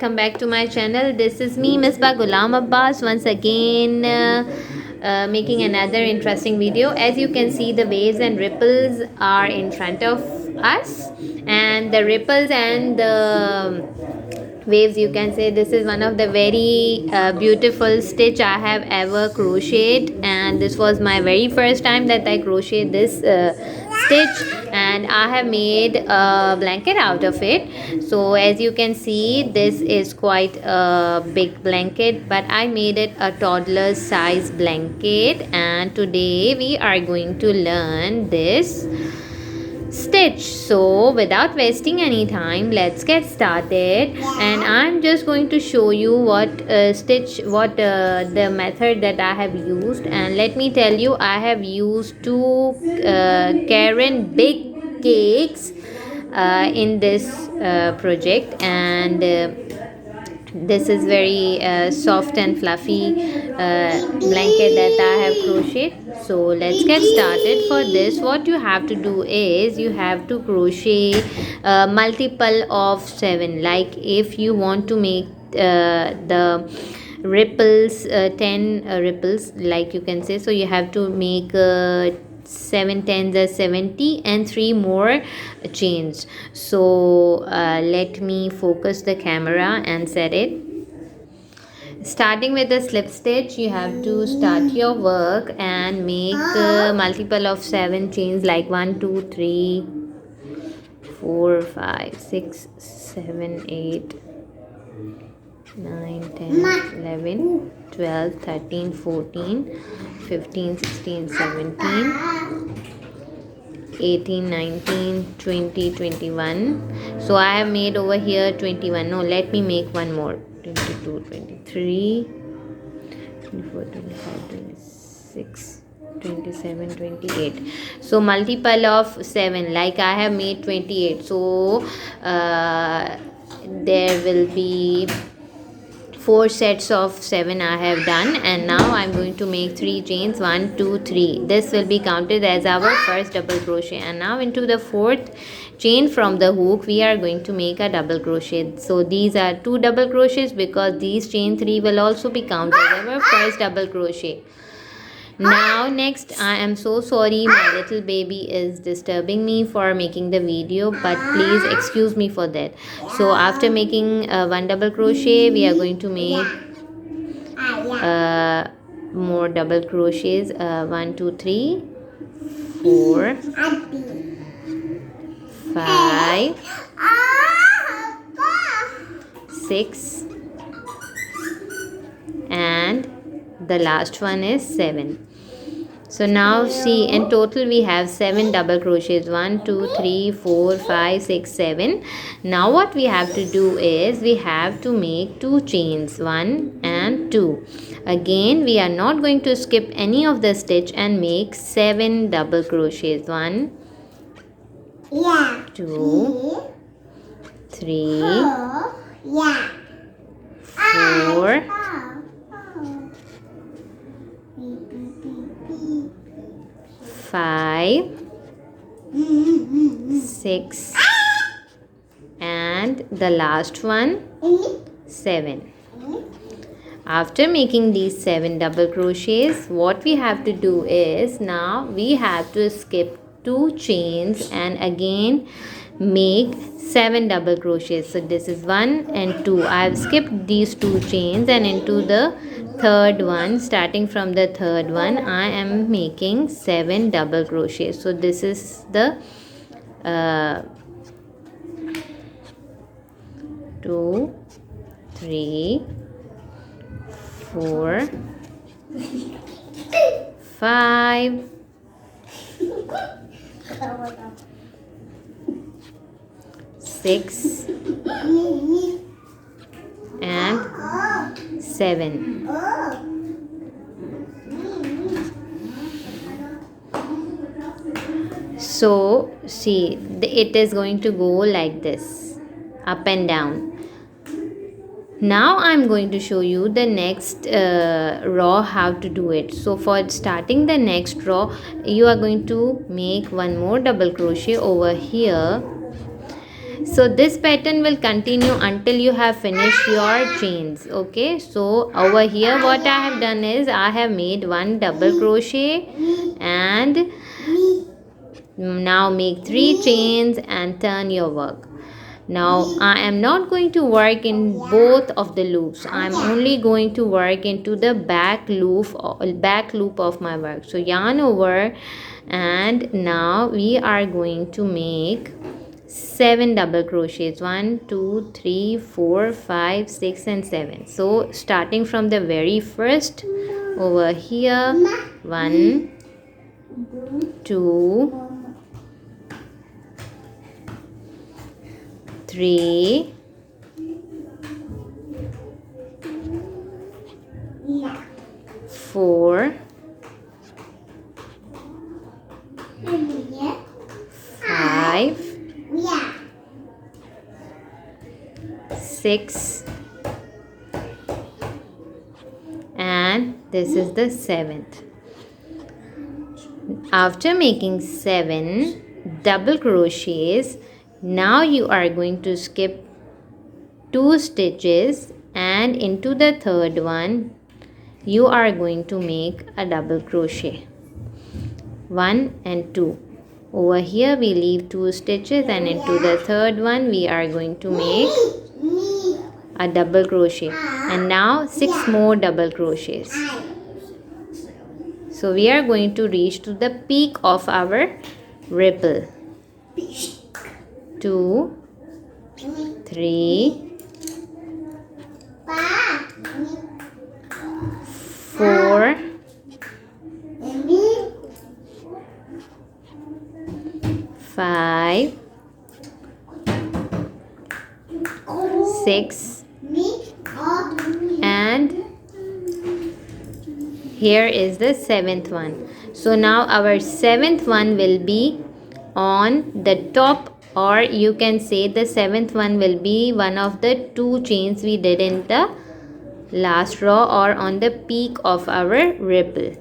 welcome back to my channel. This is me, Misbah Ghulam Abbas, once again making another interesting video. As you can see, the waves and ripples are in front of us, and the ripples and the waves, you can say, this is one of the very beautiful stitch I have ever crocheted, and this was my very first time that I crocheted this stitch, and I have made a blanket out of it. So as you can see, this is quite a big blanket, but I made it a toddler size blanket, and today we are going to learn this stitch. So without wasting any time, let's get started. And I'm just going to show you what the method that I have used. And let me tell you, I have used two Caron big cakes in this project, and this is very soft and fluffy blanket that I have crocheted. So let's get started. For this, what you have to do is you have to crochet multiple of 7. Like if you want to make the ripples 10 ripples, like you can say, so you have to make 7 tens are 70 and 3 more chains. So let me focus the camera and set it. Starting with the slip stitch, you have to start your work and make multiple of 7 chains, like 1 2 3 4 5 6 7 8 9 10 11 12 13 14 15 16 17 18 19 20 21. So I have made over here 21. No, let me make one more. 22 23 24 25 26 27 28. So multiple of 7, like I have made 28. So there will be 4 sets of 7 I have done, and now I'm going to make 3 chains. 1 2 3. This will be counted as our first double crochet, and now into the 4th chain from the hook we are going to make a double crochet. So these are 2 double crochets, because these chain 3 will also be counted as our first double crochet. Now next, I am so sorry, my little baby is disturbing me for making the video, but please excuse me for that. So after making 1 double crochet, we are going to make more double crochets. 1 2 3 4 5 6, and the last one is 7. So now see, in total we have 7 double crochets. 1 2 3 4 5 6 7. Now what we have to do is we have to make 2 chains, 1 and 2. Again, we are not going to skip any of the stitch and make 7 double crochets. 1 2 3 4 5 6, and the last one 7. After making these 7 double crochets, what we have to do is now we have to skip 2 chains and again make 7 double crochets. So this is 1 and 2. I have skipped these 2 chains, and into the third one, starting from the third one, I am making 7 double crochets. So this is the 2 3 4 5 6 and 7. So see, it is going to go like this, up and down. Now I'm going to show you the next row how to do it. So for starting the next row, you are going to make one more double crochet over here. So this pattern will continue until you have finished your chains. Okay, so over here what I have done is I have made one double crochet and now make 3 chains and turn your work. Now I am not going to work in both of the loops. I am only going to work into the back loop of my work. So yarn over, and now we are going to make 7 double crochets. 1 2 3 4 5 6 and 7. So starting from the very first over here, 1 2 3 4 5 6 and this is the 7th. After making 7 double crochets, now you are going to skip 2 stitches, and into the third one you are going to make a double crochet, 1 and 2. Over here we leave 2 stitches, and into the third one we are going to make a double crochet, and now 6 more double crochets. So we are going to reach to the peak of our ripple. 2 3 4 5 6 and here is the 7th one. So now our 7th one will be on the top, or you can say the 7th one will be one of the 2 chains we did in the last row, or on the peak of our ripple.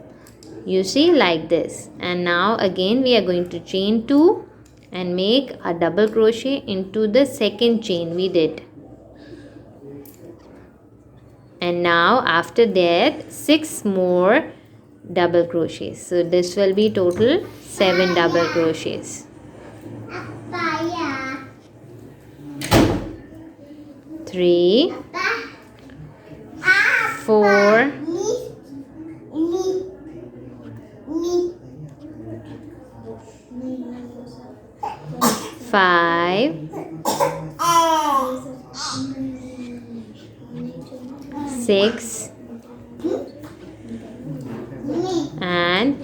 You see, like this. And now again we are going to chain 2 and make a double crochet into the second chain we did. And now after that 6 more double crochets. So this will be total 7 double crochets. 3 4 5 6 and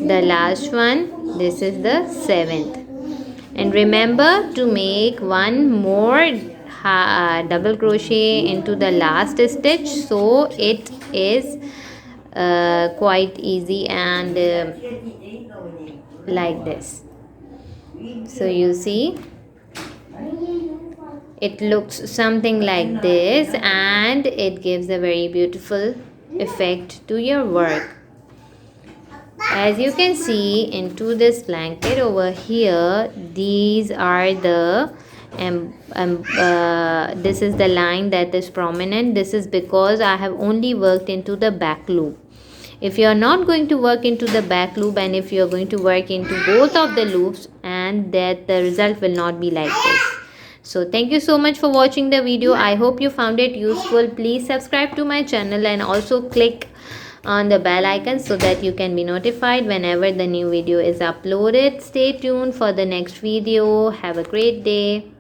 the last one, this is the 7th. And remember to make one more double crochet into the last stitch, so it is quite easy, and like this. So you see, it looks something like this, and it gives a very beautiful effect to your work. As you can see into this blanket over here, these are the this is the line that is prominent. This is because I have only worked into the back loop. If you are not going to work into the back loop, and if you are going to work into both of the loops, and that the result will not be like this. So thank you so much for watching the video. I hope you found it useful. Please subscribe to my channel and also click on the bell icon so that you can be notified whenever the new video is uploaded. Stay tuned for the next video. Have a great day.